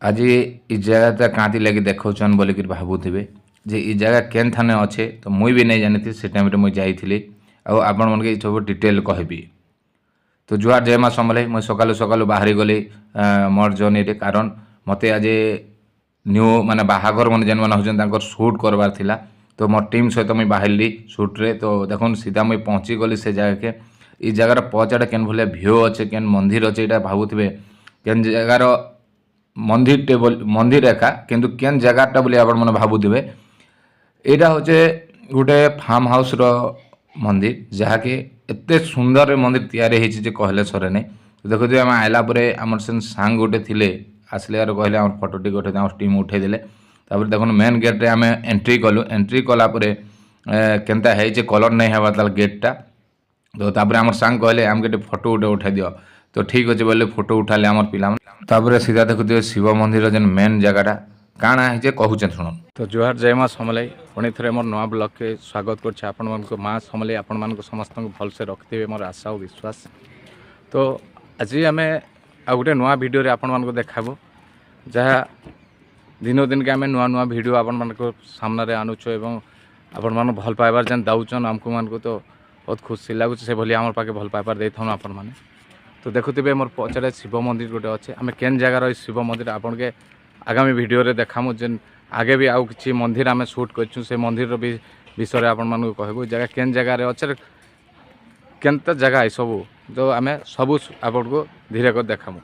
आज इ जगह कांति लगी देखौन बोलिक भावुवे जे इ जगह केन थाने अच्छे तो मुई भी नहीं जानी से टाइम मुझे जाइली आपण मन के सब डिटेल कहबी। तो जुआर जय माँ समले मुझे सकालू सकालू बाहरी गली मोर जर्नी रे कारण मते आज न्यू माने बाहाघर मन जेन मन होजन शूट करवार थिला तो मोर टीम सहित मुझे बाहरली शूट रे। तो देखो सीधा मुझे पहुँची गली से जगह के इ जगार पचाड़े केन भले भ्यू अच्छे केन मंदिर अच्छे यहाँ भावुवे केन जगार मंदिर टे मंदिर एका किंतु केन जगाटा बोली आपण मन भावुवे यहाँ हूँ गोटे फार्म हाउस रो मंदिर जहाँकि एते सुंदर मंदिर तैयारी होती कहले सरे नहीं। तो देखो आम आइला आमर से सांग गोटे थे आसले यार कहले आम फटोटी गोटे टीम उठे देले देखो मेन गेट रे आम एंट्री कलु एंट्री कलापर केनता है कलर नहीं हवा ताल गेटटा। तो तापर आम सांग कहले आम के फटो गोटे उठाई दियो तो ठीक अच्छे बोले फोटो उठाले आम पिला सीधा देखो शिव मंदिर जेन मेन जगहटा काଣା है कहूचे शुण। तो जुहार जय माँ समलाई पुणी थे मोर नुआ ब्लॉग के स्वागत कर माँ समलाई आपण मान समस्त भलसे रखिथे मोर आशा और विश्वास। तो आज आम आ गोटे नुआ भिडियो रे आपण मान देखाबो जहाँ दिनो दिन के आम नुआ नुआ भिडियो आपण मान सामने आणुचु एवं आपण मान भल पाइबार जेन दाउचन आमको मान को तो बहुत खुशी लगुच से भली आम पाके भल पाइबार दे थाउ आपण माने। तो देखुथिबे मोर पछरे शिव मंदिर गोटे अच्छे आम केन जगार शिव मंदिर आपन के आगामी भिडियो रे देखामु जेन आगे भी आउ किछि मंदिर आम शूट करछु से मंदिर रो भी विषय आपण मान कहबो जगह केन जगह रे अच्छे केनता जगह है सब तो आम सब आपन को धीरे कर देखामु।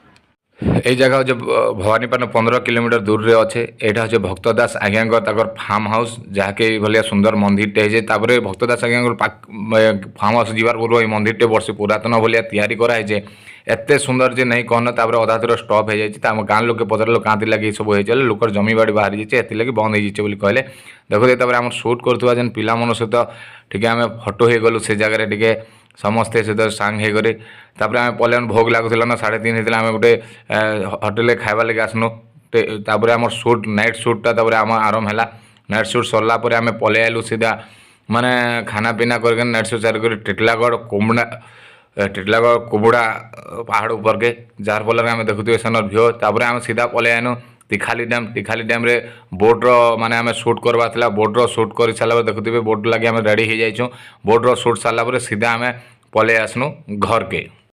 यही जगह जो भवानीपाटन 15 किलोमीटर दूर रे अच्छे यहाँ हूँ भक्तदास आज्ञा फार्म हाउस जहाँकि भाया सुंदर मंदिर टे भक्तदास आज्ञा फार्म हाउस जीवार पूर्व ये मंदिर टे वर्ष पुरातन भाया तैयारी कराई एते सुंदर जे नहीं कहना अधा दूर स्टप हो जाए गाँव लोग पचारे कांति लगे सब हो लोकर जमी बाड़ी बाहरी जाए लगे बंद हो कहले देखो आम शूट करुवा जेन पिला मन सहित टे आम फटो हो गलु से जगह टे समस्ते सहित सांग होकर आम पलायन भोग लगुला ना 3:30 होता आम गोटे होटेल खाइबा लगे आसनु आम शूट नाइट शूटा आम आरंभ है नाइट शूट सरला आम पलि आलु सीधा माने खाना पीना कर नाइट शूट सारी टिटलागढ़ कुबुड़ा पहाड़ ऊपर के जार फल आम देखुए सेनर भ्यू आम सीधा पलि आनु तिखाली डैम रे बोट रो माने आम शूट करवा बोट रो शूट कर सारा देखुए बोट लगे आम रेडी हो जाइछुं बोट रो शूट सारा सीधा आम पलि आसनु घर के।